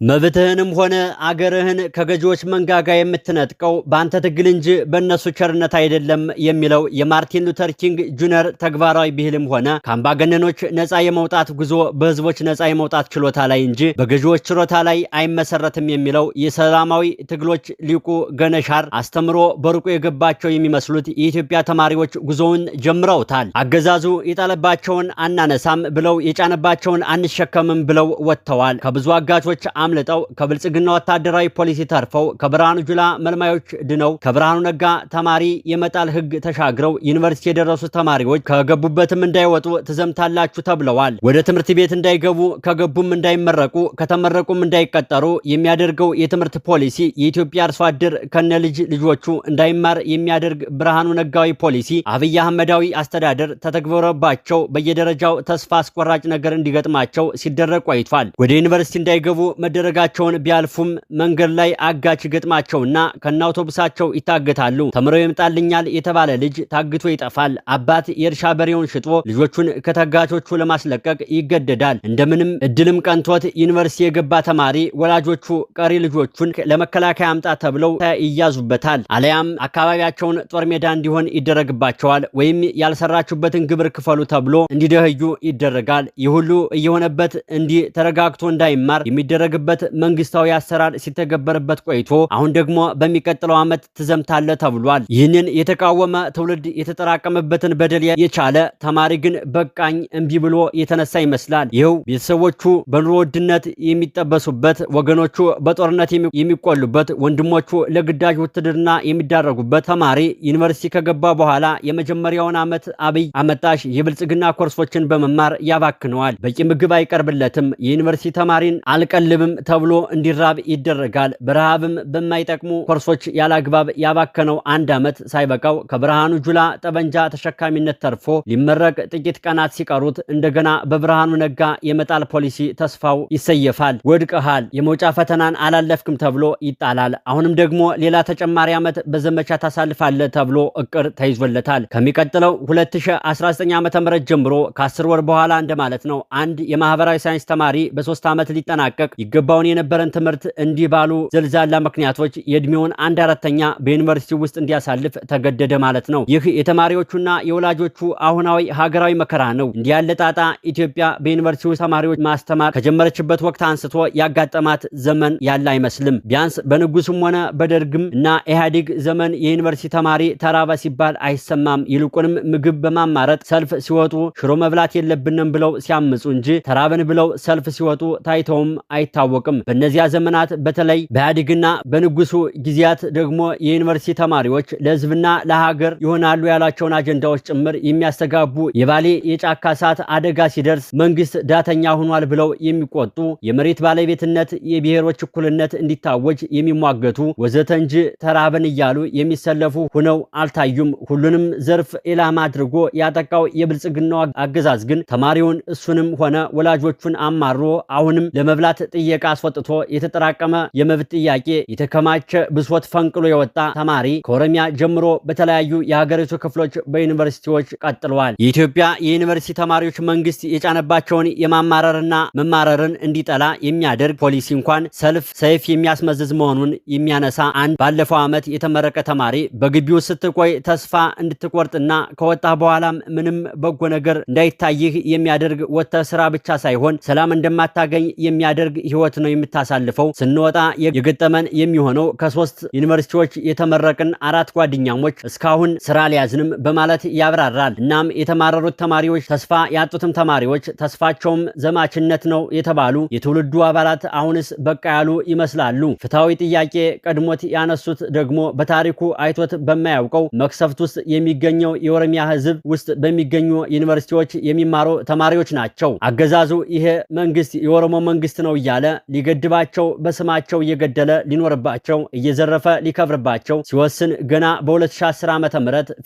መብትህንም ሆነ አገርህን ከገዢዎች መንጋጋ የምትነጥቀው በአንተ ትግል እንጂ በእነሱ ቸርነት አይደለም የሚለው የማርቲን ሉተር ኪንግ ጁኒየር ተግባራዊ ብሂልም ሆነ ከአምባገነኖች ነፃ የመውጣት ጉዞ በህዝቦች ነፃ የመውጣት ችሎታ ላይ እንጂ በገዢዎች ችሎታ ላይ አይመሰረትም የሚለው የሰላማዊ ትግሎች ሊቁ ገነሻር አስተምሮ በሩቁ የገባቸው የሚመስሉት የኢትዮጵያ ተማሪዎች ጉዞውን ጀምረውታል። አገዛዙ የጣለባቸውን አናነሳም ብለው የጫነባቸውን አንሸከምም ብለው ወጥተዋል። ከብዙ አጋቾች አምልጠው ከብልጽግና ወታደራዊ ፖሊሲ ተርፈው ከብርሃኑ ጁላ መልማዮች ድነው ከብርሃኑ ነጋ ተማሪ የመጣል ህግ ተሻግረው ዩኒቨርሲቲ የደረሱ ተማሪዎች ከገቡበትም እንዳይወጡ ትዘምታላችሁ ተብለዋል። ወደ ትምህርት ቤት እንዳይገቡ ከገቡም እንዳይመረቁ ከተመረቁም እንዳይቀጠሩ የሚያደርገው የትምህርት ፖሊሲ የኢትዮጵያ አርሶ አደር ከነ ልጆቹ እንዳይማር የሚያደርግ ብርሃኑ ነጋዊ ፖሊሲ አብይ አህመዳዊ አስተዳደር ተተግበረባቸው በየደረጃው ተስፋ አስቆራጭ ነገር እንዲገጥማቸው ሲደረግ ቆይቷል። ወደ ዩኒቨርሲቲ እንዳይገቡ መደረጋቸውን ቢያልፉም መንገድ ላይ አጋች ገጥማቸውና ከነ አውቶቡሳቸው ይታገታሉ። ተምረው ይመጣልኛል የተባለ ልጅ ታግቶ ይጠፋል። አባት የእርሻ በሬውን ሽጦ ልጆቹን ከተጋቾቹ ለማስለቀቅ ይገደዳል። እንደምንም እድልም ቀንቶት ዩኒቨርሲቲ የገባ ተማሪ ወላጆቹ ቀሪ ልጆቹን ለመከላከያ አምጣ ተብለው ይያዙበታል። አለያም አካባቢያቸውን ጦር ሜዳ እንዲሆን ይደረግባቸዋል። ወይም ያልሰራችሁበትን ግብር ክፈሉ ተብሎ እንዲደህዩ ይደረጋል። ይህ ሁሉ እየሆነበት እንዲህ ተረጋግቶ እንዳይማር የሚደረግበት መንግስታዊ አሰራር ሲተገበርበት ቆይቶ አሁን ደግሞ በሚቀጥለው ዓመት ትዘምታለ ተብሏል። ይህንን የተቃወመ ትውልድ የተጠራቀመበትን በደል የቻለ ተማሪ ግን በቃኝ እምቢ ብሎ የተነሳ ይመስላል። ይኸው ቤተሰቦቹ በኑሮ ውድነት የሚጠበሱበት፣ ወገኖቹ በጦርነት የሚቆሉበት፣ ወንድሞቹ ለግዳጅ ውትድርና የሚዳረጉበት ተማሪ ዩኒቨርሲቲ ከገባ በኋላ የመጀመሪያውን ዓመት አብይ አመጣሽ የብልጽግና ኮርሶችን በመማር ያባክነዋል። በቂ ምግብ አይቀርብለትም። የዩኒቨርሲቲ ተማሪን አልቀልብም ተብሎ እንዲራብ ይደረጋል። በረሃብም በማይጠቅሙ ኮርሶች ያላግባብ ያባከነው አንድ ዓመት ሳይበቃው ከብርሃኑ ጁላ ጠበንጃ ተሸካሚነት ተርፎ ሊመረቅ ጥቂት ቀናት ሲቀሩት እንደገና በብርሃኑ ነጋ የመጣል ፖሊሲ ተስፋው ይሰየፋል። ወድቀሃል፣ የመውጫ ፈተናን አላለፍክም ተብሎ ይጣላል። አሁንም ደግሞ ሌላ ተጨማሪ ዓመት በዘመቻ ታሳልፋለህ ተብሎ እቅድ ተይዞለታል። ከሚቀጥለው 2019 ዓ.ም ጀምሮ ከ10 ወር በኋላ እንደማለት ነው። አንድ የማህበራዊ ሳይንስ ተማሪ በ3 ዓመት ሊጠናቀቅ ይገባውን የነበረን ትምህርት እንዲህ ባሉ ዘልዛላ ምክንያቶች የእድሜውን 1/4ኛ በዩኒቨርሲቲ ውስጥ እንዲያሳልፍ ተገደደ ማለት ነው። ይህ የተማሪዎቹና የወላጆቹ አሁናዊ ሀገራዊ መከራ ነው። እንዲህ ያለ ጣጣ ኢትዮጵያ በዩኒቨርሲቲ ተማሪዎች ማስተማር ከጀመረችበት ወቅት አንስቶ ያጋጠማት ዘመን ያለ አይመስልም። ቢያንስ በንጉስም ሆነ በደርግም እና ኢህአዴግ ዘመን የዩኒቨርሲቲ ተማሪ ተራበ ሲባል አይሰማም። ይልቁንም ምግብ በማማረጥ ሰልፍ ሲወጡ ሽሮ መብላት የለብንም ብለው ሲያምፁ እንጂ ተራበን ብለው ሰልፍ ሲወጡ ታይተውም አይታወቅም። በእነዚያ ዘመናት በተለይ በኢህአዴግና በንጉሱ ጊዜያት ደግሞ የዩኒቨርሲቲ ተማሪዎች ለህዝብና ለሀገር ይሆናሉ ያሏቸውን አጀንዳዎች ጭምር የሚያስተጋቡ፣ የባሌ የጫካ እሳት አደጋ ሲደርስ መንግስት ዳተኛ ሆኗል ብለው የሚቆጡ፣ የመሬት ባለቤትነት የብሔሮች እኩልነት እንዲታወጅ የሚሟገቱ ወዘተ እንጂ ተራበን እያሉ የሚሰለፉ ሆነው አልታዩም። ሁሉንም ዘርፍ ኢላማ አድርጎ ያጠቃው የብልጽግናው አገዛዝ ግን ተማሪውን እሱንም ሆነ ወላጆቹን አማሮ አሁንም ለመብላት ጥየቃ አስወጥቶ የተጠራቀመ የመብት ጥያቄ የተከማቸ ብሶት ፈንቅሎ የወጣ ተማሪ ከኦሮሚያ ጀምሮ በተለያዩ የሀገሪቱ ክፍሎች በዩኒቨርሲቲዎች ቀጥለዋል። የኢትዮጵያ የዩኒቨርሲቲ ተማሪዎች መንግስት የጫነባቸውን የማማረርና መማረርን እንዲጠላ የሚያደርግ ፖሊሲ እንኳን ሰይፍ የሚያስመዝዝ መሆኑን የሚያነሳ አንድ ባለፈው ዓመት የተመረቀ ተማሪ በግቢው ስትቆይ ተስፋ እንድትቆርጥና ከወጣ በኋላም ምንም በጎ ነገር እንዳይታይህ የሚያደርግ ወጥተህ ስራ ብቻ ሳይሆን ሰላም እንደማታገኝ የሚያደርግ ህይወት ነው የምታሳልፈው። ስንወጣ የገጠመን የሚሆነው ከ3 ዩኒቨርሲቲዎች የተመረቅን 4 ጓደኛሞች እስካሁን ስራ ሊያዝንም በማለት ያብራራል። እናም የተማረሩት ተማሪዎች፣ ተስፋ ያጡትም ተማሪዎች፣ ተስፋቸውም ዘማችነት ነው የተባሉ የትውልዱ አባላት አሁንስ በቃ ያሉ ይመስላሉ። ፍትሃዊ ጥያቄ ቀድሞት ያነሱት ደግሞ በታሪኩ አይቶት በማያውቀው መክሰፍት ውስጥ የሚገኘው የኦሮሚያ ህዝብ ውስጥ በሚገኙ ዩኒቨርሲቲዎች የሚማሩ ተማሪዎች ናቸው። አገዛዙ ይሄ መንግስት የኦሮሞ መንግስት ነው እያለ ሊገድባቸው በስማቸው እየገደለ ሊኖርባቸው እየዘረፈ ሊከብርባቸው ሲወስን ገና በ2010 ዓ.ም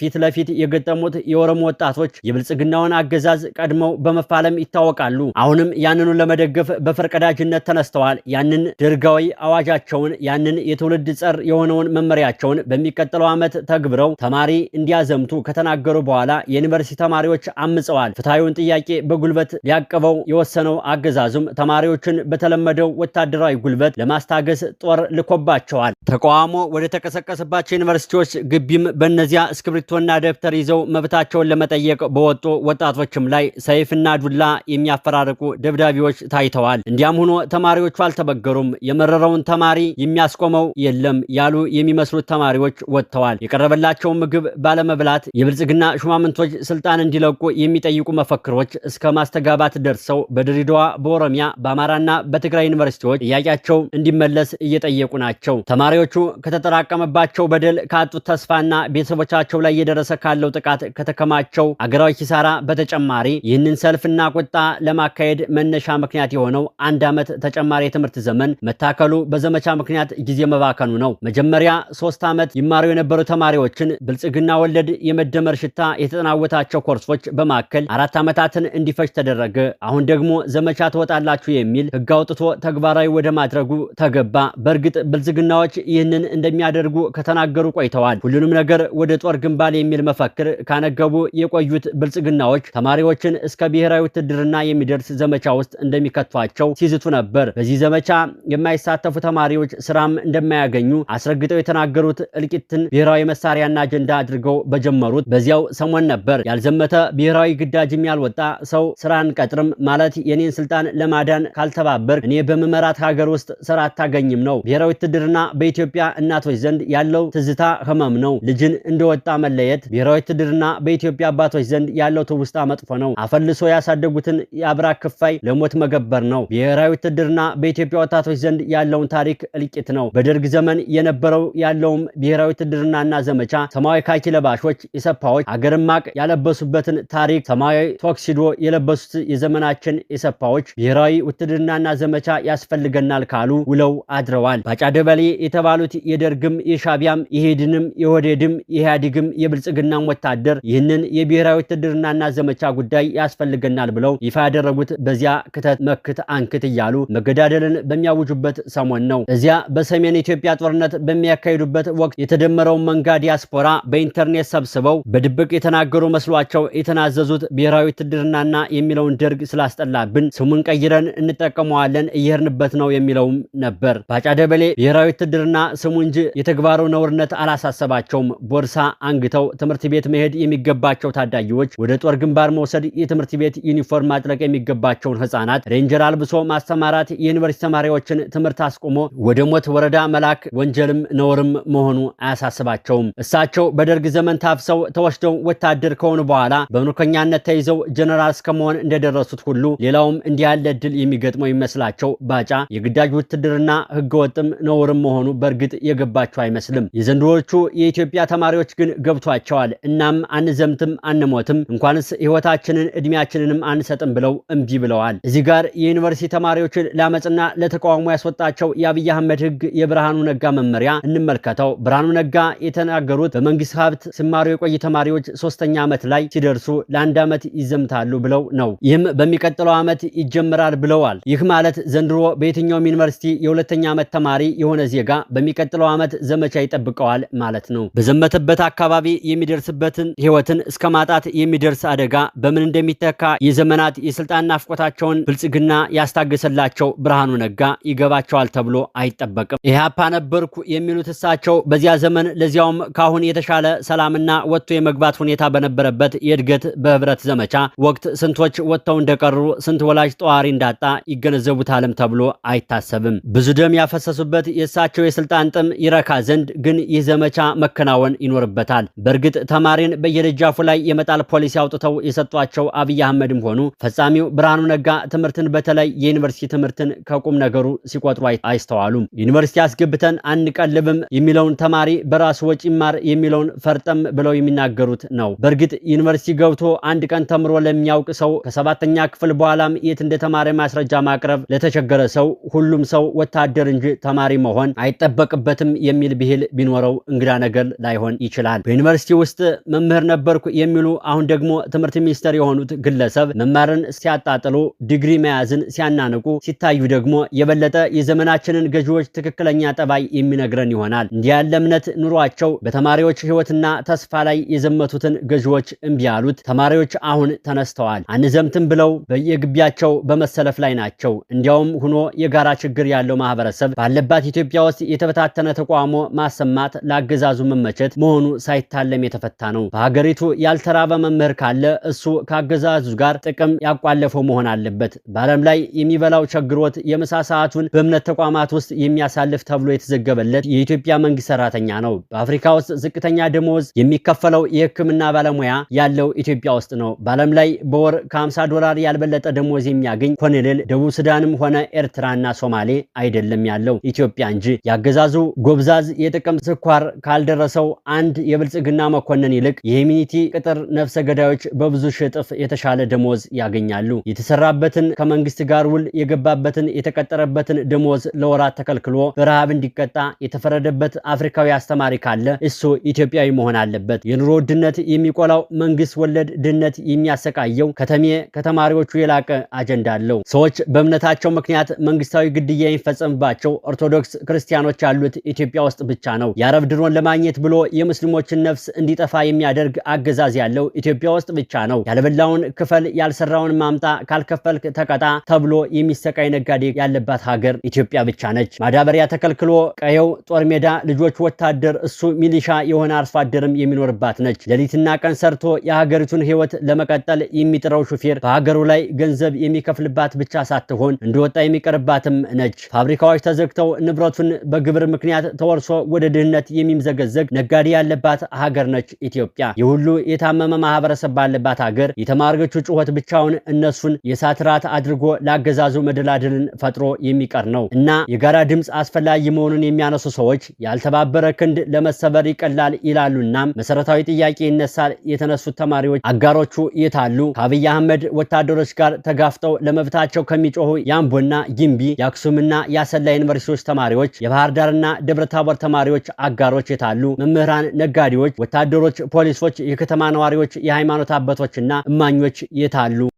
ፊት ለፊት የገጠሙት የኦሮሞ ወጣቶች የብልጽግናውን አገዛዝ ቀድመው በመፋለም ይታወቃሉ። አሁንም ያንኑ ለመደገፍ በፈርቀዳጅነት ተነስተዋል። ያንን ደርጋዊ አዋጃቸውን፣ ያንን የትውልድ ጸር የሆነውን መመሪያቸውን በሚቀጥለው ዓመት ተግብረው ተማሪ እንዲያዘምቱ ከተናገሩ በኋላ የዩኒቨርሲቲ ተማሪዎች አምፀዋል። ፍትሃዊውን ጥያቄ በጉልበት ሊያቀበው የወሰነው አገዛዙም ተማሪዎችን በተለመደው የወረደው ወታደራዊ ጉልበት ለማስታገስ ጦር ልኮባቸዋል። ተቃውሞ ወደ ተቀሰቀሰባቸው ዩኒቨርሲቲዎች ግቢም በእነዚያ እስክሪብቶና ደብተር ይዘው መብታቸውን ለመጠየቅ በወጡ ወጣቶችም ላይ ሰይፍና ዱላ የሚያፈራርቁ ደብዳቤዎች ታይተዋል። እንዲያም ሆኖ ተማሪዎቹ አልተበገሩም። የመረረውን ተማሪ የሚያስቆመው የለም ያሉ የሚመስሉት ተማሪዎች ወጥተዋል። የቀረበላቸው ምግብ ባለመብላት የብልጽግና ሹማምንቶች ስልጣን እንዲለቁ የሚጠይቁ መፈክሮች እስከ ማስተጋባት ደርሰው በድሬዳዋ፣ በኦሮሚያ፣ በአማራና በትግራይ ዩኒቨርሲቲዎች ጥያቄያቸው እንዲመለስ እየጠየቁ ናቸው። ተማሪዎቹ ከተጠራቀመባቸው በደል፣ ካጡት ተስፋና ቤተሰቦቻቸው ላይ የደረሰ ካለው ጥቃት፣ ከተከማቸው አገራዊ ኪሳራ በተጨማሪ ይህንን ሰልፍና ቁጣ ለማካሄድ መነሻ ምክንያት የሆነው 1 ዓመት ተጨማሪ የትምህርት ዘመን መታከሉ በዘመቻ ምክንያት ጊዜ መባከኑ ነው። መጀመሪያ 3 ዓመት ይማሩ የነበሩ ተማሪዎችን ብልጽግና ወለድ የመደመር ሽታ የተጠናወታቸው ኮርሶች በማከል 4 ዓመታትን እንዲፈጅ ተደረገ። አሁን ደግሞ ዘመቻ ትወጣላችሁ የሚል ሕግ አውጥቶ ተግባራዊ ወደ ማድረጉ ተገባ። በእርግጥ ብልጽግናዎች ይህንን እንደሚያደርጉ ከተናገሩ ቆይተዋል። ሁሉንም ነገር ወደ ጦር ግንባር የሚል መፈክር ካነገቡ የቆዩት ብልጽግናዎች ተማሪዎችን እስከ ብሔራዊ ውትድርና የሚደርስ ዘመቻ ውስጥ እንደሚከቷቸው ሲዝቱ ነበር። በዚህ ዘመቻ የማይሳተፉ ተማሪዎች ስራም እንደማያገኙ አስረግጠው የተናገሩት እልቂትን ብሔራዊ መሳሪያና አጀንዳ አድርገው በጀመሩት በዚያው ሰሞን ነበር። ያልዘመተ ብሔራዊ ግዳጅም ያልወጣ ሰው ስራ አንቀጥርም ማለት የኔን ስልጣን ለማዳን ካልተባበር እኔ በመመራት ሀገር ውስጥ ስራ አታገኝም ነው። ብሔራዊ ውትድርና በኢትዮጵያ እናቶች ዘንድ ያለው ትዝታ ህመም ነው። ልጅን እንደወጣ መለየት። ብሔራዊ ውትድርና በኢትዮጵያ አባቶች ዘንድ ያለው ትውስታ መጥፎ ነው። አፈልሶ ያሳደጉትን የአብራክ ክፋይ ለሞት መገበር ነው። ብሔራዊ ውትድርና በኢትዮጵያ ወጣቶች ዘንድ ያለውን ታሪክ እልቂት ነው። በደርግ ዘመን የነበረው ያለውም ብሔራዊ ውትድርናና ዘመቻ ሰማያዊ ካኪ ለባሾች ኢሰፓዎች አገርን ማቅ ያለበሱበትን ታሪክ ሰማያዊ ቶክሲዶ የለበሱት የዘመናችን ኢሰፓዎች ብሔራዊ ውትድርናና ዘመቻ ያስፈልገናል ካሉ ውለው አድረዋል። ባጫ ደበሌ የተባሉት የደርግም የሻቢያም የሄድንም የወዴድም የኢህአዴግም የብልጽግናም ወታደር ይህንን የብሔራዊ ውትድርናና ዘመቻ ጉዳይ ያስፈልገናል ብለው ይፋ ያደረጉት በዚያ ክተት መክት አንክት እያሉ መገዳደልን በሚያውጁበት ሰሞን ነው። እዚያ በሰሜን ኢትዮጵያ ጦርነት በሚያካሂዱበት ወቅት የተደመረውን መንጋ ዲያስፖራ በኢንተርኔት ሰብስበው በድብቅ የተናገሩ መስሏቸው የተናዘዙት ብሔራዊ ውትድርናና የሚለውን ደርግ ስላስጠላብን ስሙን ቀይረን እንጠቀመዋለን እየሄድንበት ነው የሚለውም ነበር። ባጫ ደበሌ ብሔራዊ ውትድርና ስሙ እንጂ የተግባሩ ነውርነት አላሳሰባቸውም። ቦርሳ አንግተው ትምህርት ቤት መሄድ የሚገባቸው ታዳጊዎች ወደ ጦር ግንባር መውሰድ፣ የትምህርት ቤት ዩኒፎርም ማጥለቅ የሚገባቸውን ህፃናት ሬንጀር አልብሶ ማስተማራት፣ የዩኒቨርሲቲ ተማሪዎችን ትምህርት አስቆሞ ወደ ሞት ወረዳ መላክ ወንጀልም ነውርም መሆኑ አያሳስባቸውም። እሳቸው በደርግ ዘመን ታፍሰው ተወስደው ወታደር ከሆኑ በኋላ በምርኮኛነት ተይዘው ጀነራል እስከመሆን እንደደረሱት ሁሉ ሌላውም እንዲህ ያለ እድል የሚገጥመው ይመስላቸው ባጫ የግዳጅ ውትድርና ህገወጥም ነውርም መሆኑ በእርግጥ የገባቸው አይመስልም። የዘንድሮቹ የኢትዮጵያ ተማሪዎች ግን ገብቷቸዋል። እናም አንዘምትም አንሞትም እንኳንስ ህይወታችንን እድሜያችንንም አንሰጥም ብለው እምቢ ብለዋል። እዚህ ጋር የዩኒቨርሲቲ ተማሪዎችን ለአመጽና ለተቃውሞ ያስወጣቸው የአብይ አህመድ ህግ የብርሃኑ ነጋ መመሪያ እንመልከተው። ብርሃኑ ነጋ የተናገሩት በመንግስት ሀብት ሲማሩ የቆዩ ተማሪዎች 3ኛ ዓመት ላይ ሲደርሱ ለ1 ዓመት ይዘምታሉ ብለው ነው። ይህም በሚቀጥለው ዓመት ይጀምራል ብለዋል። ይህ ማለት ዘንድሮ በየትኛውም ዩኒቨርሲቲ የ2ኛ ዓመት ተማሪ የሆነ ዜጋ በሚቀጥለው ዓመት ዘመቻ ይጠብቀዋል ማለት ነው። በዘመተበት አካባቢ የሚደርስበትን ህይወትን እስከ ማጣት የሚደርስ አደጋ በምን እንደሚተካ የዘመናት የስልጣን ናፍቆታቸውን ብልጽግና ያስታገሰላቸው ብርሃኑ ነጋ ይገባቸዋል ተብሎ አይጠበቅም። ኢህአፓ ነበርኩ የሚሉት እሳቸው በዚያ ዘመን ለዚያውም ካሁን የተሻለ ሰላምና ወጥቶ የመግባት ሁኔታ በነበረበት የእድገት በህብረት ዘመቻ ወቅት ስንቶች ወጥተው እንደቀሩ ስንት ወላጅ ጠዋሪ እንዳጣ ይገነዘቡታልም ተብሎ አይታሰብም። ብዙ ደም ያፈሰሱበት የእሳቸው የስልጣን ጥም ይረካ ዘንድ ግን ይህ ዘመቻ መከናወን ይኖርበታል። በእርግጥ ተማሪን በየደጃፉ ላይ የመጣል ፖሊሲ አውጥተው የሰጧቸው አብይ አህመድም ሆኑ ፈጻሚው ብርሃኑ ነጋ ትምህርትን በተለይ የዩኒቨርሲቲ ትምህርትን ከቁም ነገሩ ሲቆጥሩ አይስተዋሉም። ዩኒቨርሲቲ አስገብተን አንቀልብም የሚለውን ተማሪ በራሱ ወጪ ማር የሚለውን ፈርጠም ብለው የሚናገሩት ነው። በእርግጥ ዩኒቨርሲቲ ገብቶ አንድ ቀን ተምሮ ለሚያውቅ ሰው ከ7ኛ ክፍል በኋላም የት እንደተማረ ማስረጃ ማቅረብ ለተቸገረ ሰው ሁሉም ሰው ወታደር እንጂ ተማሪ መሆን አይጠበቅበትም የሚል ብሂል ቢኖረው እንግዳ ነገር ላይሆን ይችላል። በዩኒቨርሲቲ ውስጥ መምህር ነበርኩ የሚሉ አሁን ደግሞ ትምህርት ሚኒስተር የሆኑት ግለሰብ መማርን ሲያጣጥሉ ዲግሪ መያዝን ሲያናንቁ ሲታዩ ደግሞ የበለጠ የዘመናችንን ገዢዎች ትክክለኛ ጠባይ የሚነግረን ይሆናል። እንዲህ ያለ እምነት ኑሯቸው በተማሪዎች ህይወትና ተስፋ ላይ የዘመቱትን ገዢዎች እምቢ ያሉት ተማሪዎች አሁን ተነስተዋል። አንዘምትም ብለው በየግቢያቸው በመሰለፍ ላይ ናቸው። እንዲያውም የራሱም ሆኖ የጋራ ችግር ያለው ማህበረሰብ ባለባት ኢትዮጵያ ውስጥ የተበታተነ ተቋሞ ማሰማት ለአገዛዙ መመቸት መሆኑ ሳይታለም የተፈታ ነው። በሀገሪቱ ያልተራበ መምህር ካለ እሱ ከአገዛዙ ጋር ጥቅም ያቋለፈው መሆን አለበት። በዓለም ላይ የሚበላው ቸግሮት የምሳ ሰዓቱን በእምነት ተቋማት ውስጥ የሚያሳልፍ ተብሎ የተዘገበለት የኢትዮጵያ መንግስት ሰራተኛ ነው። በአፍሪካ ውስጥ ዝቅተኛ ደሞዝ የሚከፈለው የሕክምና ባለሙያ ያለው ኢትዮጵያ ውስጥ ነው። በዓለም ላይ በወር ከ50 $50 ያልበለጠ ደሞዝ የሚያገኝ ኮሎኔል ደቡብ ሱዳንም ሆነ ኤርትራና ሶማሌ አይደለም ያለው ኢትዮጵያ እንጂ። ያገዛዙ ጎብዛዝ የጥቅም ስኳር ካልደረሰው አንድ የብልጽግና መኮንን ይልቅ የሄሚኒቲ ቅጥር ነፍሰ ገዳዮች በብዙ እጥፍ የተሻለ ደሞዝ ያገኛሉ። የተሰራበትን ከመንግስት ጋር ውል የገባበትን የተቀጠረበትን ደሞዝ ለወራት ተከልክሎ በረሃብ እንዲቀጣ የተፈረደበት አፍሪካዊ አስተማሪ ካለ እሱ ኢትዮጵያዊ መሆን አለበት። የኑሮ ውድነት የሚቆላው መንግስት ወለድ ድህነት የሚያሰቃየው ከተሜ ከተማሪዎቹ የላቀ አጀንዳ አለው። ሰዎች በእምነታቸው ምክንያት መንግስታዊ ግድያ የሚፈጸምባቸው ኦርቶዶክስ ክርስቲያኖች ያሉት ኢትዮጵያ ውስጥ ብቻ ነው። የአረብ ድሮን ለማግኘት ብሎ የሙስሊሞችን ነፍስ እንዲጠፋ የሚያደርግ አገዛዝ ያለው ኢትዮጵያ ውስጥ ብቻ ነው። ያልበላውን ክፈል ያልሰራውን ማምጣ ካልከፈልክ ተቀጣ ተብሎ የሚሰቃይ ነጋዴ ያለባት ሀገር ኢትዮጵያ ብቻ ነች። ማዳበሪያ ተከልክሎ ቀየው ጦር ሜዳ ልጆች ወታደር እሱ ሚሊሻ የሆነ አርሶ አደርም የሚኖርባት ነች። ሌሊትና ቀን ሰርቶ የሀገሪቱን ህይወት ለመቀጠል የሚጥረው ሹፌር በሀገሩ ላይ ገንዘብ የሚከፍልባት ብቻ ሳትሆን እንደወጣ የሚቀርባትም ነች። ፋብሪካዎች ተዘግተው ንብረቱን በግብር ምክንያት ተወርሶ ወደ ድህነት የሚምዘገዘግ ነጋዴ ያለባት ሀገር ነች ኢትዮጵያ። የሁሉ የታመመ ማህበረሰብ ባለባት ሀገር የተማሪዎቹ ጩኸት ብቻውን እነሱን የሳት ራት አድርጎ ላገዛዙ መደላድልን ፈጥሮ የሚቀር ነው እና የጋራ ድምፅ አስፈላጊ መሆኑን የሚያነሱ ሰዎች ያልተባበረ ክንድ ለመሰበር ይቀላል ይላሉና መሰረታዊ ጥያቄ ይነሳል። የተነሱት ተማሪዎች አጋሮቹ የታሉ? ከአብይ አህመድ ወታደሮች ጋር ተጋፍጠው ለመብታቸው ከሚጮሁ የአምቦና ጊምቢ የአክሱምና የአሰላ ዩኒቨርሲቲዎች ተማሪዎች፣ የባህር ዳርና ደብረታቦር ተማሪዎች አጋሮች የታሉ? መምህራን፣ ነጋዴዎች፣ ወታደሮች፣ ፖሊሶች፣ የከተማ ነዋሪዎች፣ የሃይማኖት አባቶችና እማኞች የታሉ?